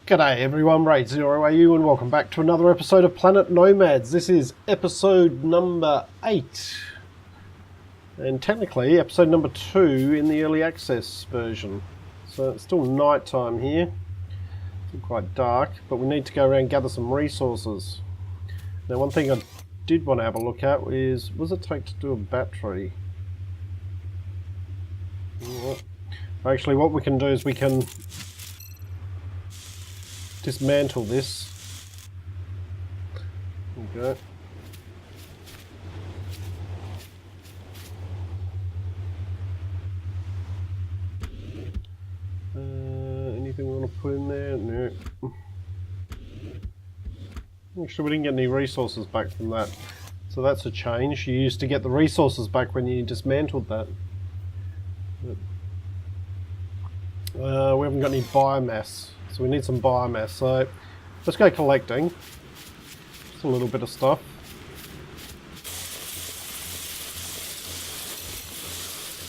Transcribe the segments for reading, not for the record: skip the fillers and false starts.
G'day everyone, Raid0AU and welcome back to another episode of Planet Nomads. This is episode number 8. And technically episode number 2 in the early access version. So it's still night time here. Still quite dark, but we need to go around and gather some resources. Now one thing I did want to have a look at is, what does it take to do a battery? Actually what we can do is we can dismantle this. Okay. Anything we want to put in there? No. Actually, we didn't get any resources back from that. So that's a change. You used to get the resources back when you dismantled that. We haven't got any biomass. So we need some biomass, so let's go collecting. Just a little bit of stuff.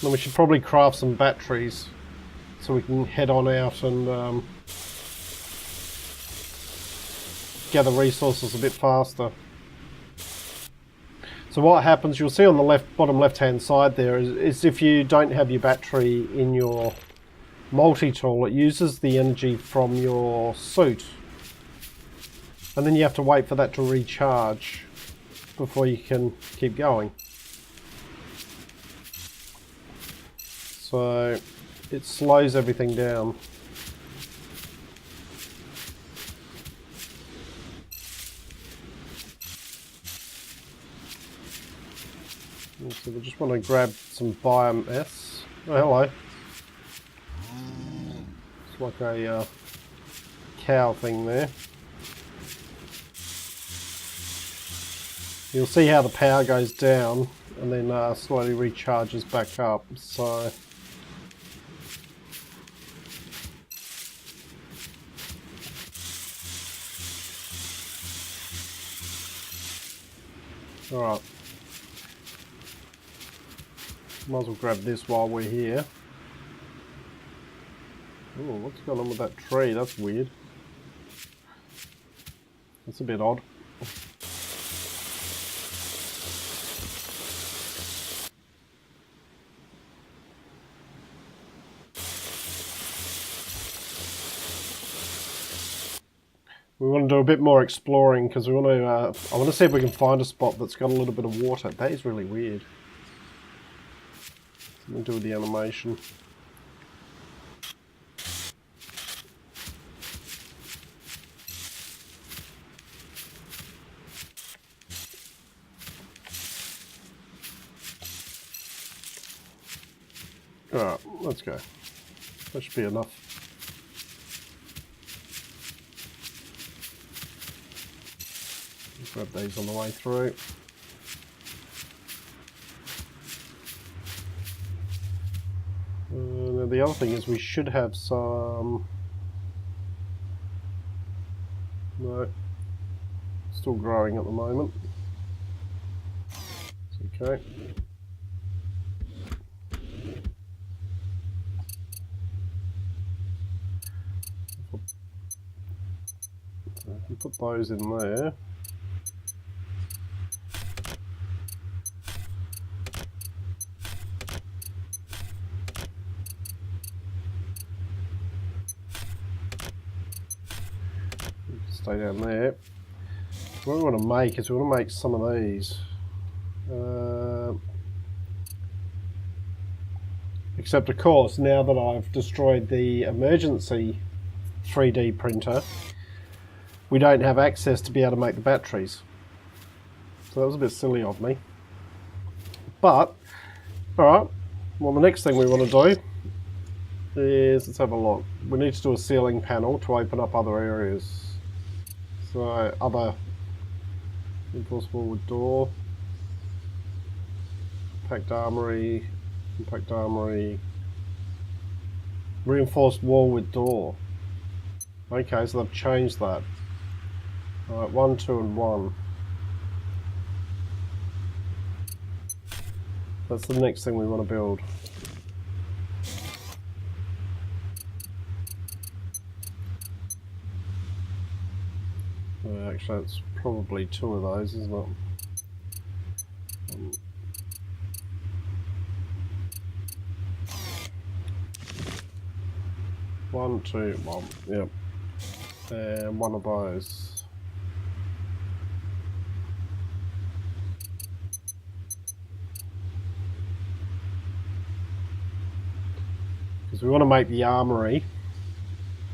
Then we should probably craft some batteries so we can head on out and gather resources a bit faster. So what happens, you'll see on the bottom left hand side there is if you don't have your battery in your multi-tool, it uses the energy from your suit, and then you have to wait for that to recharge before you can keep going. So it slows everything down. So we just want to grab some biomass. Oh, hello. Like a cow thing there. You'll see how the power goes down and then slowly recharges back up. So alright, might as well grab this while we're here. Oh, what's going on with that tree? That's weird. That's a bit odd. We want to do a bit more exploring because we want to. I want to see if we can find a spot that's got a little bit of water. That is really weird. Something to do with the animation. Alright, let's go. That should be enough. Grab these on the way through. Now the other thing is we should have some... No. Still growing at the moment. It's okay. If you put those in there, stay down there. What we want to make is we want to make some of these. Except of course, now that I've destroyed the emergency 3D printer, we don't have access to be able to make the batteries. So that was a bit silly of me. But, alright, well the next thing we want to do is, let's have a look. We need to do a ceiling panel to open up other areas. So, other reinforced wall with door, compact armory, reinforced wall with door. Okay, so they've changed that. Alright, 1, 2 and 1. That's the next thing we want to build. So actually it's probably 2 of those, isn't it? 1, 2, 1, yep. And 1 of those. Because we want to make the armory,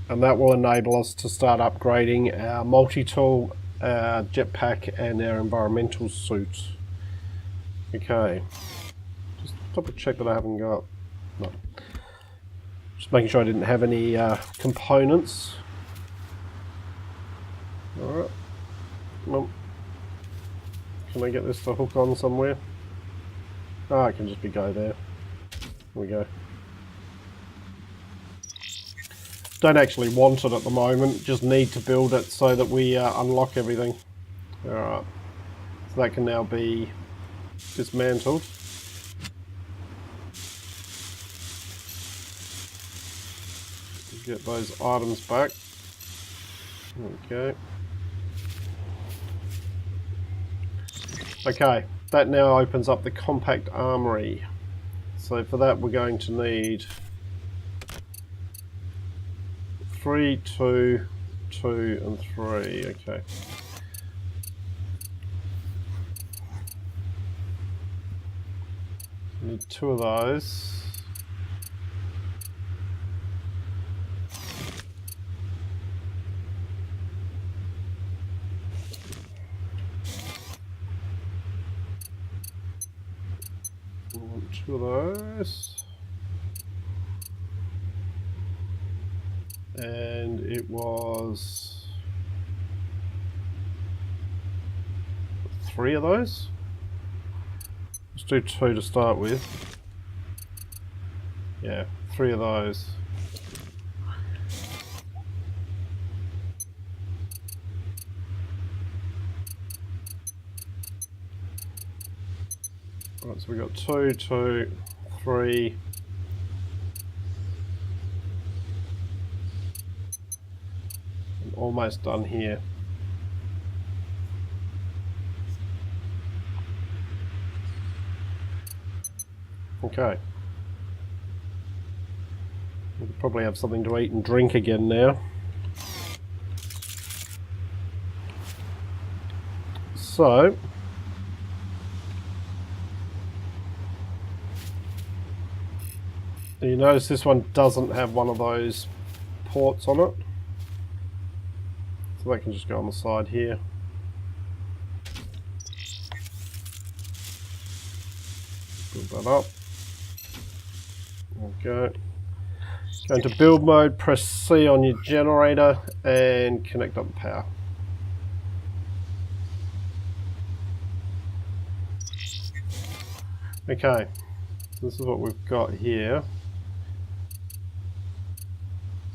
and that will enable us to start upgrading our multi-tool, our jetpack, and our environmental suit. Okay, just double check that I haven't got, no. Just making sure I didn't have any components. Alright, well, can I get this to hook on somewhere? Ah, it can just be go there. There we go. Don't actually want it at the moment, just need to build it so that we unlock everything. Alright, so that can now be dismantled. Get those items back. Okay. Okay, that now opens up the compact armory. So for that we're going to need 3, 2, 2 and 3, okay. Need 2 of those. Want 2 of those. And it was 3 of those. Let's do 2 to start with. Yeah, 3 of those. Right, so we've got 2, 2, 3. I'm almost done here. Okay. We'll probably have something to eat and drink again now. So, you notice this one doesn't have one of those ports on it. So that can just go on the side here. Build that up. Okay. Go into build mode, press C on your generator and connect up the power. Okay, so this is what we've got here.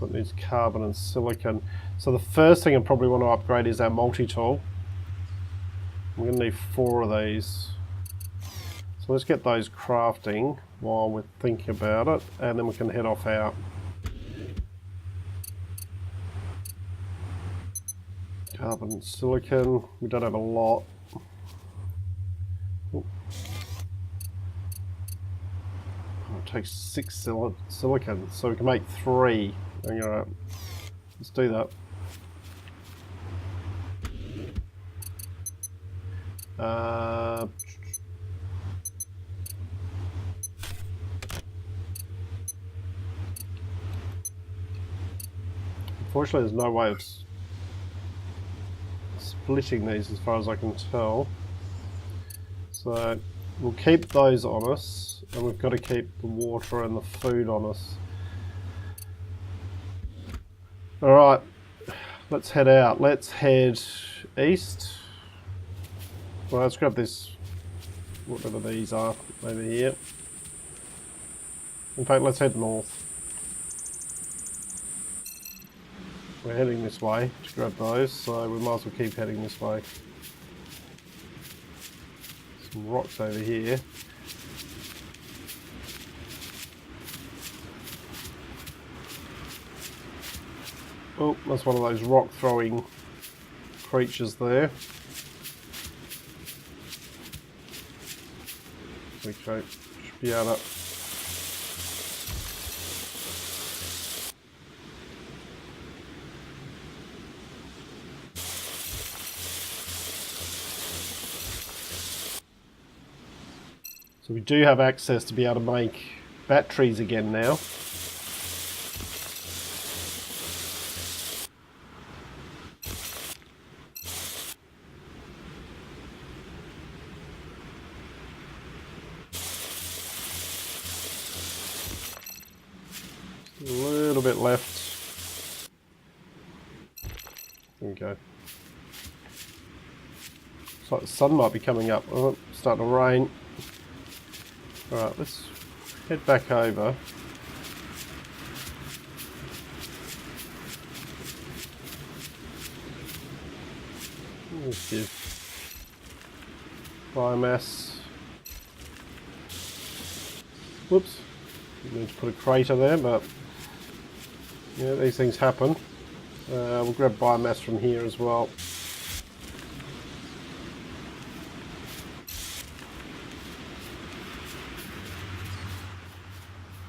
That needs carbon and silicon. So the first thing I probably want to upgrade is our multi-tool. I'm going to need 4 of these. So let's get those crafting while we're thinking about it, and then we can head off out. Carbon and silicon, we don't have a lot. Ooh. Oh, it takes 6 silicon, so we can make 3. Alright, let's do that. Unfortunately, there's no way of splitting these as far as I can tell. So we'll keep those on us, and we've got to keep the water and the food on us. Alright, let's head out. Let's head east. Well, let's grab this, whatever these are, over here. In fact, let's head north. We're heading this way to grab those, so we might as well keep heading this way. Some rocks over here. Oh, that's one of those rock throwing creatures there. Okay, should be able to. So we do have access to be able to make batteries again now. A little bit left. There we go. Looks like the sun might be coming up. Oh, it's starting to rain. Alright, let's head back over. Let's give biomass. Whoops. Didn't need to put a crater there, but yeah, these things happen. We'll grab biomass from here as well.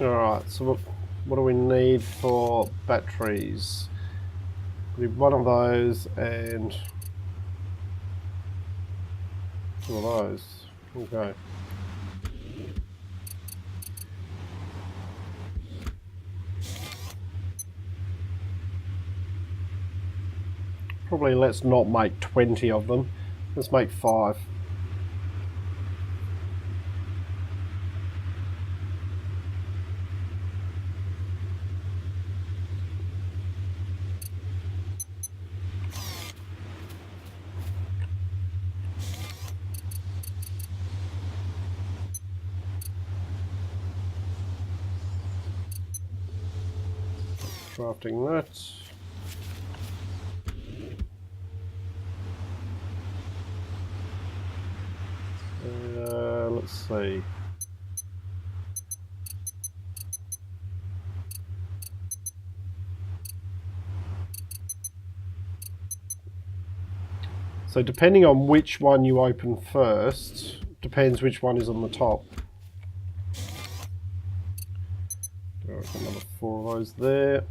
Alright, so what do we need for batteries? We need one of those and two of those. Okay. Probably let's not make 20 of them. Let's make 5. Crafting that. Let's see. So depending on which one you open first, depends which one is on the top. Another 4 of those there.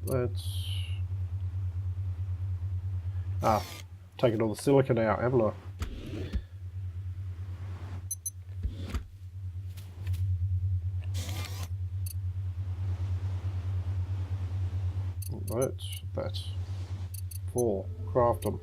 That's... taken all the silicon out, haven't I? That's 4. Craft them.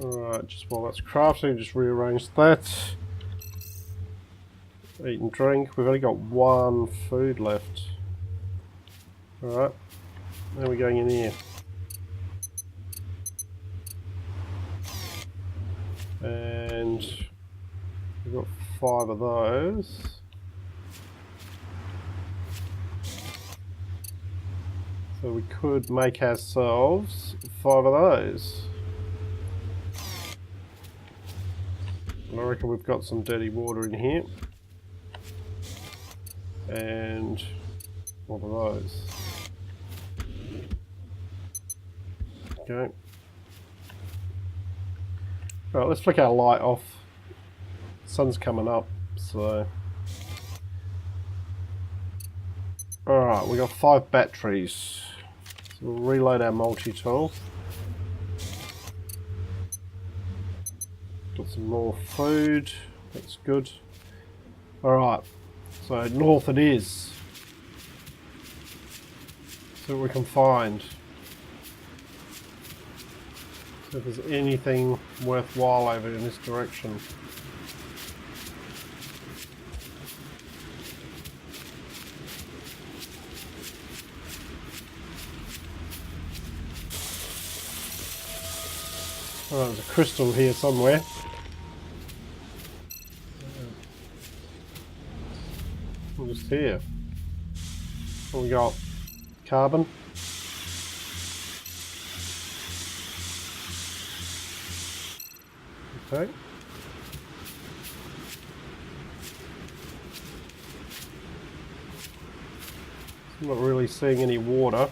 Alright, just while that's crafting, just rearrange that. Eat and drink. We've only got 1 food left. Alright, now we're going in here. And we've got 5 of those. So we could make ourselves 5 of those. I reckon we've got some dirty water in here. And what are those? Okay. Right, let's flick our light off. Sun's coming up, so. Alright, we got 5 batteries. So we'll reload our multi-tool. Got some more food, that's good. Alright, so north it is. See what we can find. See if there's anything worthwhile over in this direction. Oh, there's a crystal here somewhere. We're just here. What we got? Carbon. Okay. I'm not really seeing any water.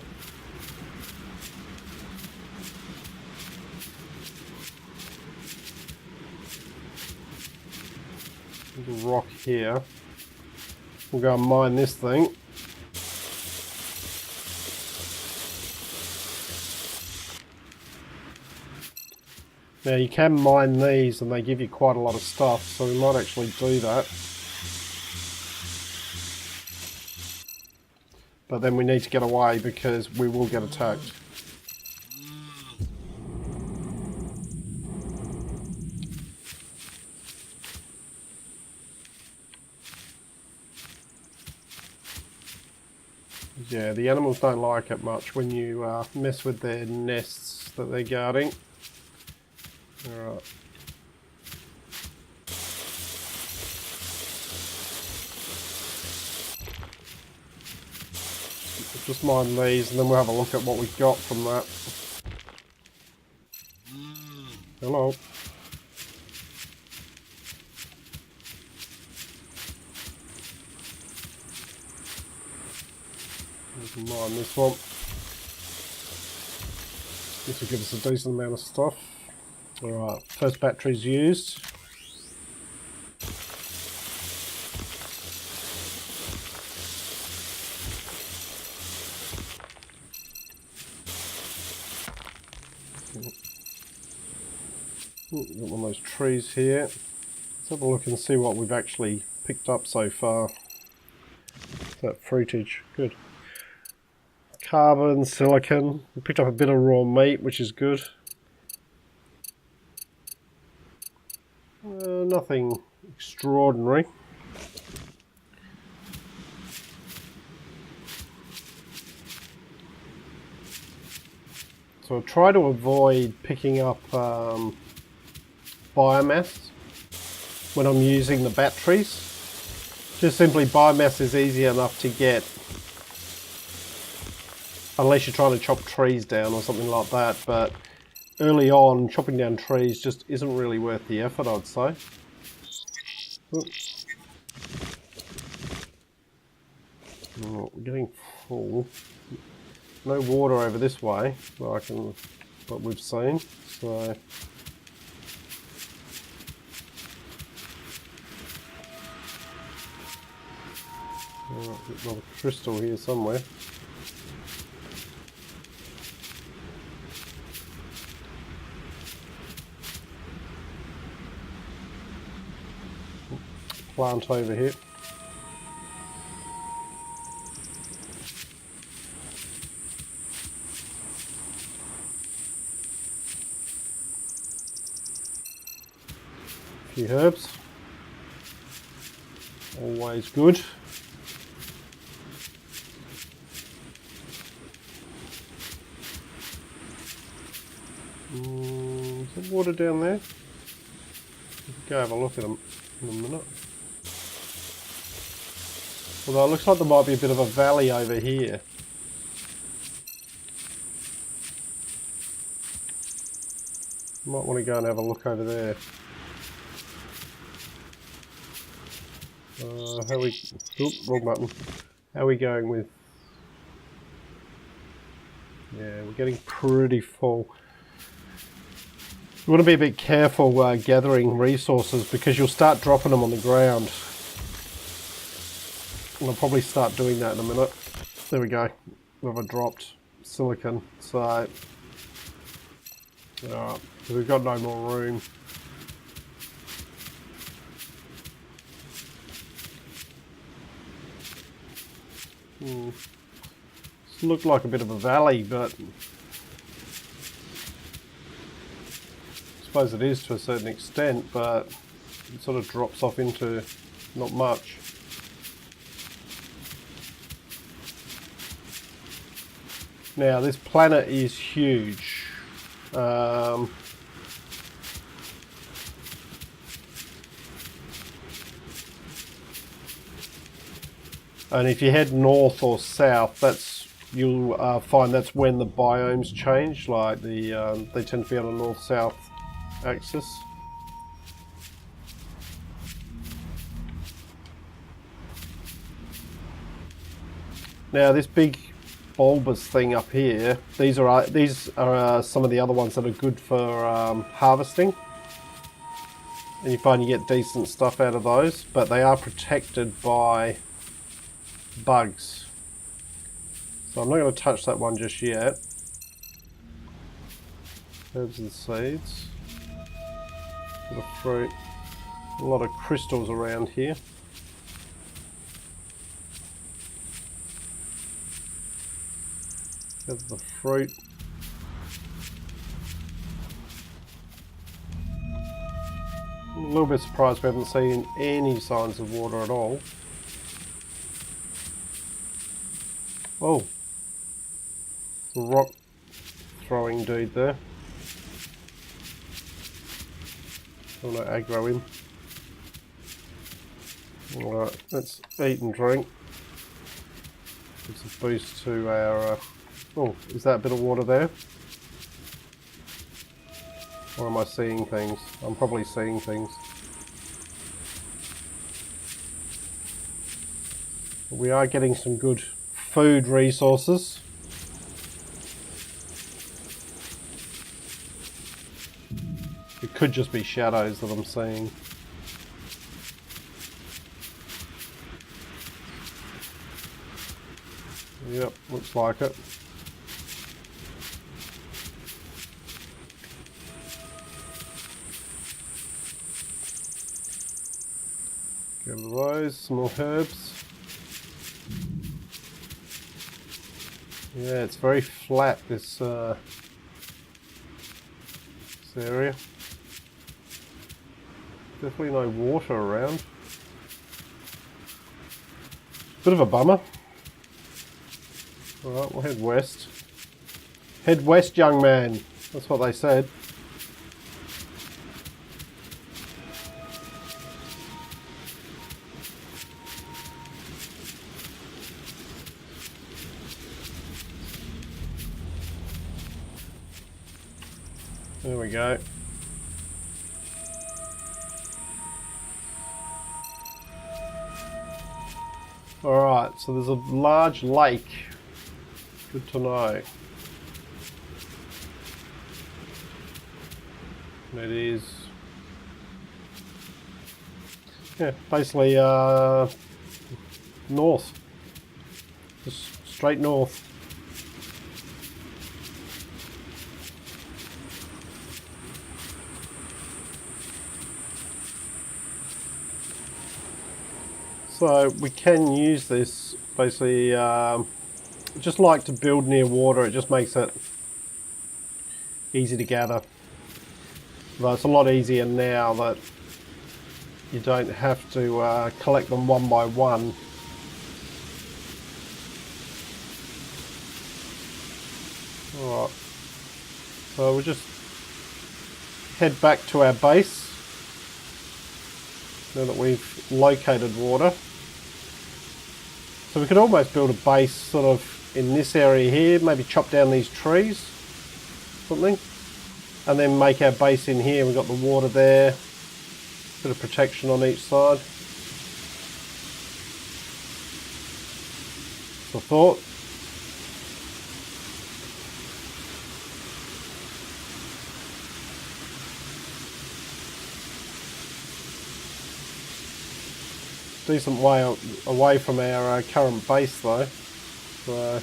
There's a rock here. We'll go and mine this thing. Now you can mine these and they give you quite a lot of stuff, so we might actually do that. But then we need to get away because we will get attacked. Yeah, the animals don't like it much when you mess with their nests that they're guarding. Alright. Just mine these and then we'll have a look at what we got from that. Hello. Mine this one. This will give us a decent amount of stuff. Alright, first battery's used. Got one of those trees here. Let's have a look and see what we've actually picked up so far. That fruitage, good. Carbon, silicon. We picked up a bit of raw meat, which is good. Nothing extraordinary. So I'll try to avoid picking up biomass when I'm using the batteries. Just simply biomass is easy enough to get unless you're trying to chop trees down or something like that, but early on chopping down trees just isn't really worth the effort, I'd say. Oh, we're getting full. No water over this way, like in what we've seen, so there's another crystal here somewhere. Plant over here. A few herbs. Always good. Is there water down there? We can go have a look at them in a minute. Although it looks like there might be a bit of a valley over here. Might want to go and have a look over there. How we... Oop, wrong button. How are we going with... Yeah, we're getting pretty full. You want to be a bit careful gathering resources because you'll start dropping them on the ground. And I'll probably start doing that in a minute. There we go. I've dropped silicon, so we've got no more room. This looked like a bit of a valley, but I suppose it is to a certain extent, but it sort of drops off into not much. Now this planet is huge. And if you head north or south, you'll find that's when the biomes change. Like they tend to be on a north-south axis. Now this big bulbous thing up here, these are some of the other ones that are good for harvesting. And you find you get decent stuff out of those, but they are protected by bugs. So I'm not going to touch that one just yet. Herbs and seeds. A bit of fruit. A lot of crystals around here. Have the fruit. I'm a little bit surprised we haven't seen any signs of water at all. Oh, the rock throwing dude there. I want to aggro him. Alright, let's eat and drink. Gives a boost to our... oh, is that a bit of water there? Or am I seeing things? I'm probably seeing things. But we are getting some good food resources. It could just be shadows that I'm seeing. Yep, looks like it. Get rid of those, some more herbs. Yeah, it's very flat, this area. Definitely no water around. Bit of a bummer. Alright, we'll head west. Head west, young man. That's what they said. There we go. Alright, so there's a large lake. Good to know. It is... yeah, basically north. Just straight north. So we can use this basically, just like to build near water, it just makes it easy to gather. But it's a lot easier now that you don't have to collect them one by one. Alright, so we'll just head back to our base now that we've located water. So we could almost build a base sort of in this area here, maybe chop down these trees, something, and then make our base in here. We've got the water there, bit of protection on each side. So I thought. Decent way away from our current base though. So,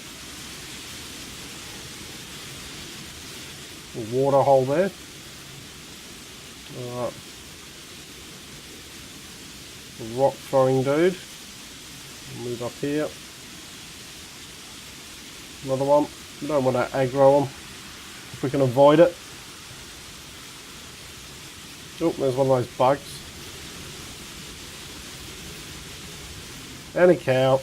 a water hole there. Alright. A rock throwing dude. Move up here. Another one. We don't want to aggro them if we can avoid it. Oh, there's one of those bugs. And a cow.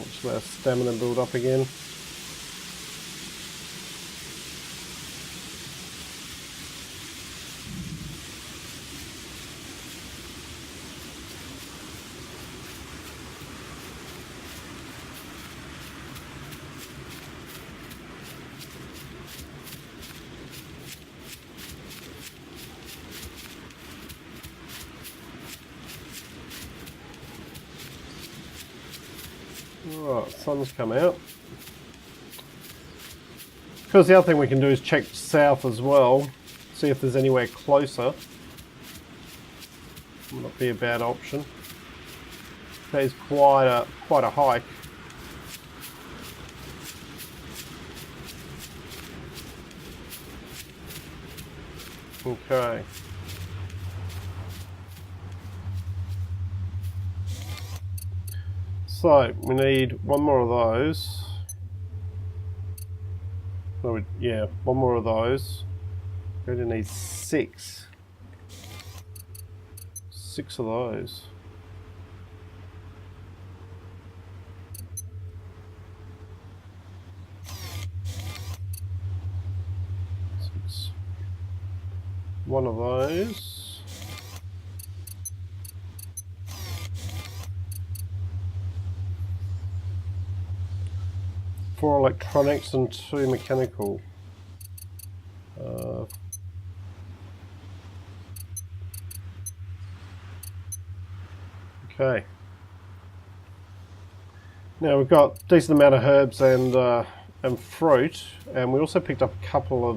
Just let our stamina build up again. Right, sun's come out. Because the other thing we can do is check south as well, see if there's anywhere closer. Would not be a bad option. That is quite a hike. Okay. So we need one more of those. Oh, yeah, one more of those. We're going to need 6. 6 of those. One of those. Four electronics and 2 mechanical. Okay. Now we've got a decent amount of herbs and fruit, and we also picked up a couple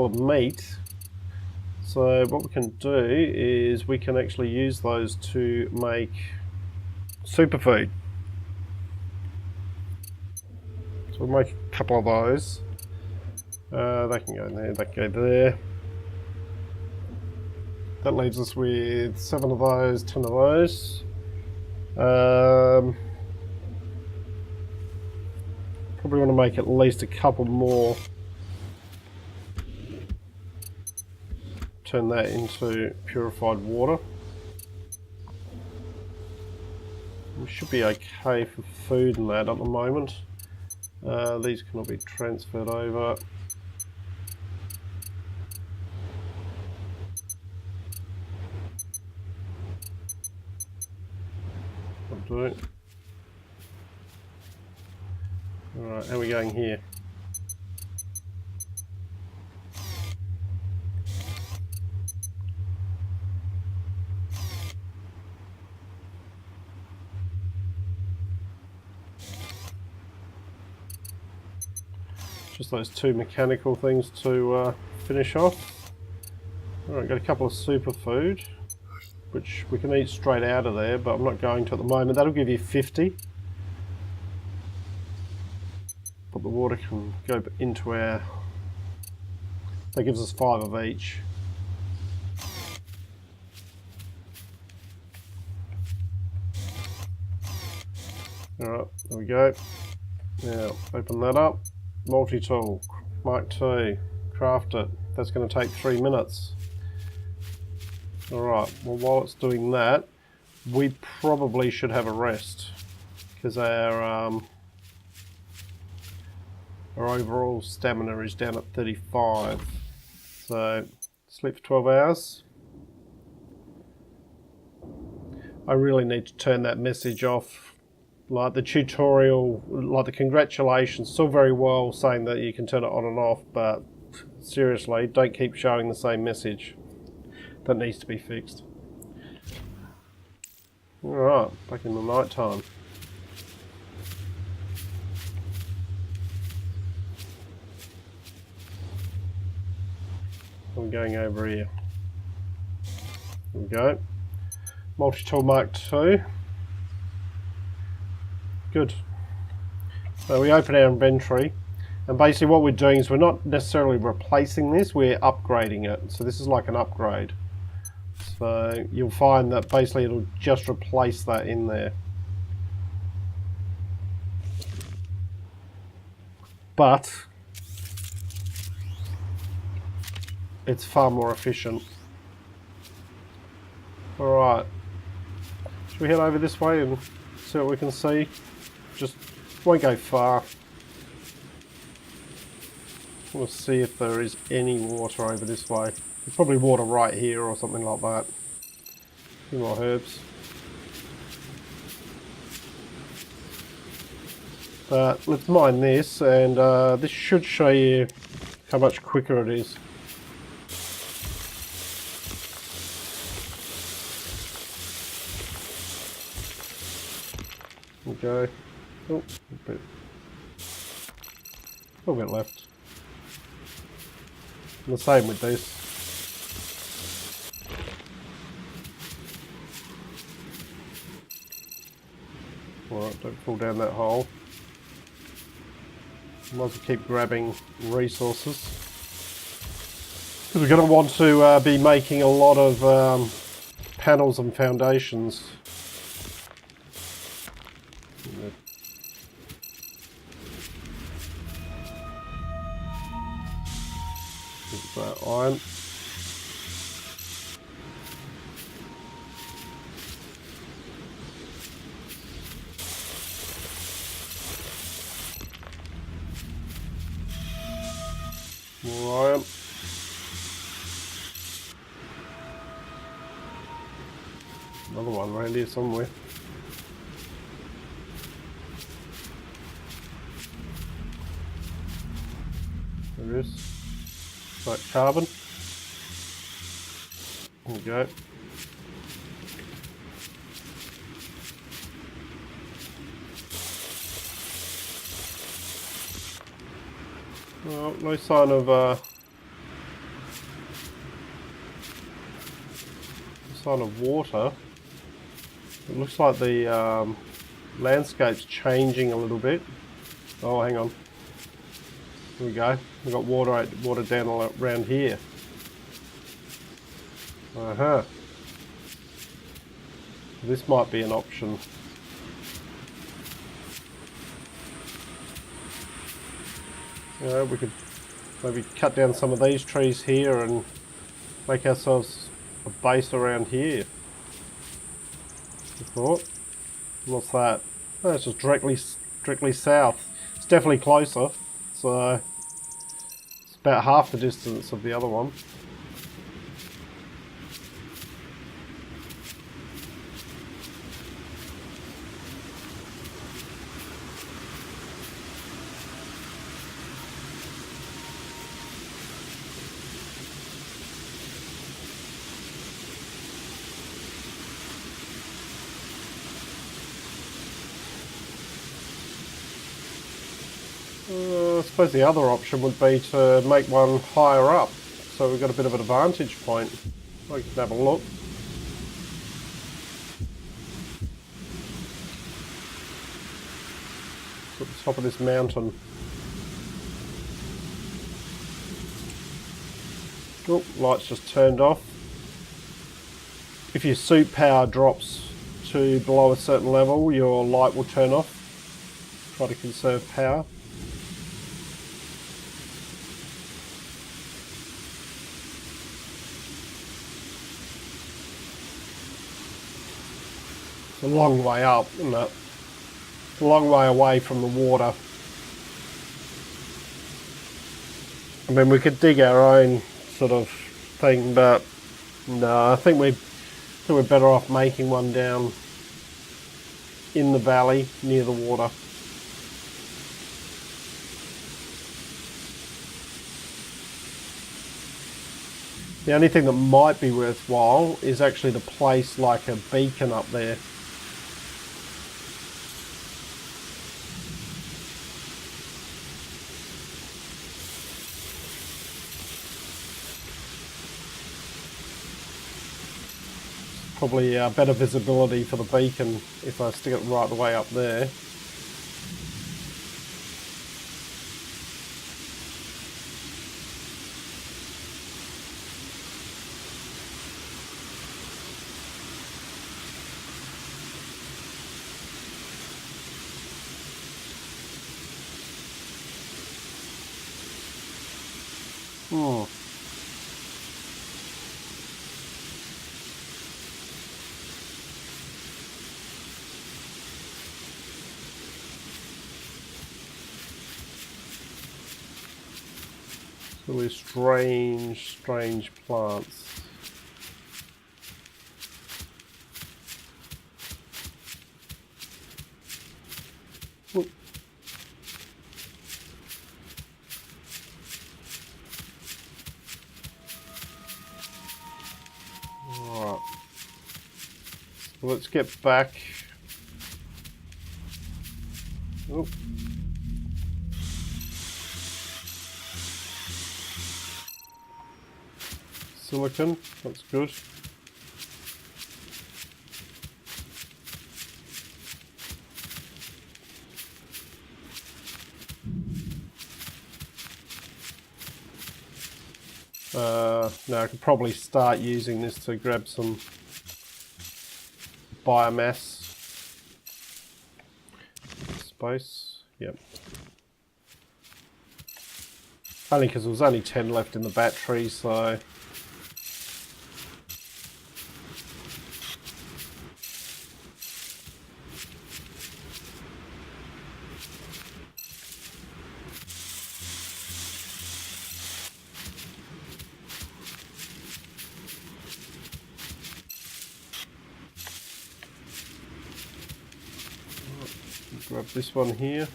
of meat. So what we can do is we can actually use those to make superfood. So we'll make a couple of those. They can go in there, they can go there. That leaves us with 7 of those, 10 of those. Probably want to make at least a couple more. Turn that into purified water. We should be okay for food and that at the moment. These can all be transferred over. I'll do it. Alright, how are we going here? Just those 2 mechanical things to finish off. Alright, got a couple of superfood, which we can eat straight out of there, but I'm not going to at the moment. That'll give you 50. But the water can go into our... That gives us 5 of each. Alright, there we go. Now, open that up. Multi-tool, Mark II, craft it. That's going to take 3 minutes. Alright, well while it's doing that, we probably should have a rest. Because our overall stamina is down at 35. So, sleep for 12 hours. I really need to turn that message off. Like the tutorial, like the congratulations, still very well saying that you can turn it on and off, but seriously, don't keep showing the same message. That needs to be fixed. Alright, back in the night time. I'm going over here. There we go. Multi-tool Mark II. Good. So we open our inventory, and basically what we're doing is we're not necessarily replacing this, we're upgrading it. So this is like an upgrade. So you'll find that basically it'll just replace that in there. But it's far more efficient. Alright. Should we head over this way and see what we can see? Just won't go far. We'll see if there is any water over this way. There's probably water right here or something like that. A few more herbs. But let's mine this, and this should show you how much quicker it is. Okay. Oh, a little bit left. And the same with this. Alright, don't fall down that hole. Might as well keep grabbing resources. Because we're going to want to be making a lot of panels and foundations. There's that iron. More iron. Another one around here somewhere. There it is. Like carbon. There we go. Well, no sign of water. It looks like the landscape's changing a little bit. Oh, hang on. Here we go. We've got water down all around here. Uh-huh. This might be an option. Yeah, we could maybe cut down some of these trees here and make ourselves a base around here. I thought. What's that? Oh, it's just directly south. It's definitely closer. So it's about half the distance of the other one. I suppose the other option would be to make one higher up, so we've got a bit of an advantage point. We can have a look. At the top of this mountain. Oh, light's just turned off. If your suit power drops to below a certain level, your light will turn off. Try to conserve power. It's a long way up, isn't it? It's a long way away from the water. I mean, we could dig our own sort of thing, but no, I think we're better off making one down in the valley near the water. The only thing that might be worthwhile is actually to place like a beacon up there. Probably better visibility for the beacon if I stick it right the way up there. Really strange plants. Oop. Alright. So let's get back Oh. Silicon, that's good. Now I could probably start using this to grab some biomass space. Yep. Only because there was only 10 left in the battery, so grab this one here.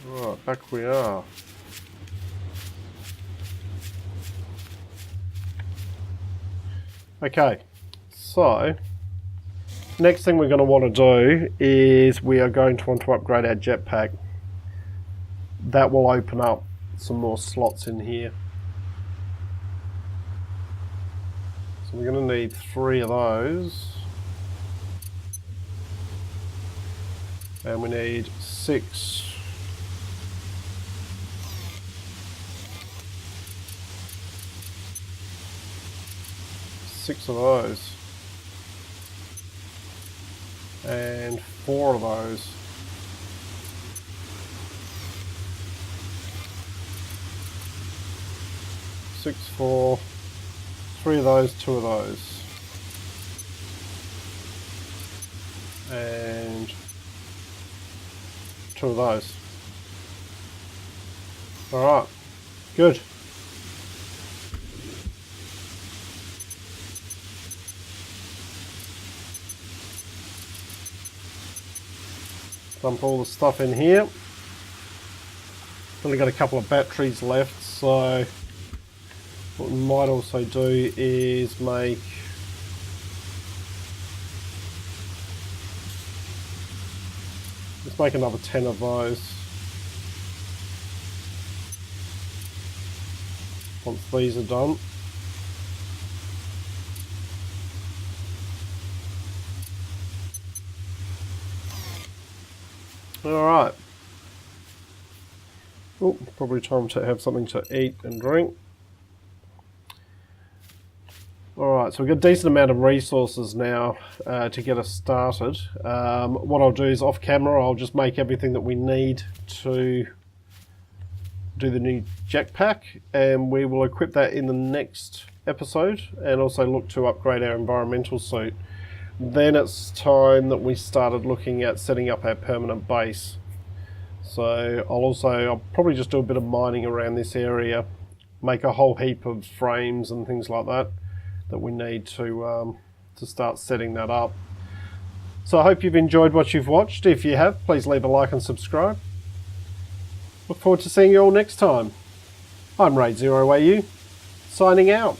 Right, back we are. Okay, so next thing we're going to want to do is we are going to want to upgrade our jetpack. That will open up some more slots in here. So we're going to need 3 of those. And we need 6. Six of those. And 4 of those. 6, 4, 3 of those, 2 of those. And 2 of those. Alright, good. Dump all the stuff in here. Only got a couple of batteries left, so what we might also do is make let's make another 10 of those. Once these are done. Alright. Oh, probably time to have something to eat and drink. Alright, so we've got a decent amount of resources now to get us started. What I'll do is off camera I'll just make everything that we need to do the new jetpack, and we will equip that in the next episode and also look to upgrade our environmental suit. Then it's time that we started looking at setting up our permanent base. So I'll probably just do a bit of mining around this area, make a whole heap of frames and things like that we need to start setting that up. So I hope you've enjoyed what you've watched. If you have, please leave a like and subscribe. Look forward to seeing you all next time. I'm Raid0AU, signing out.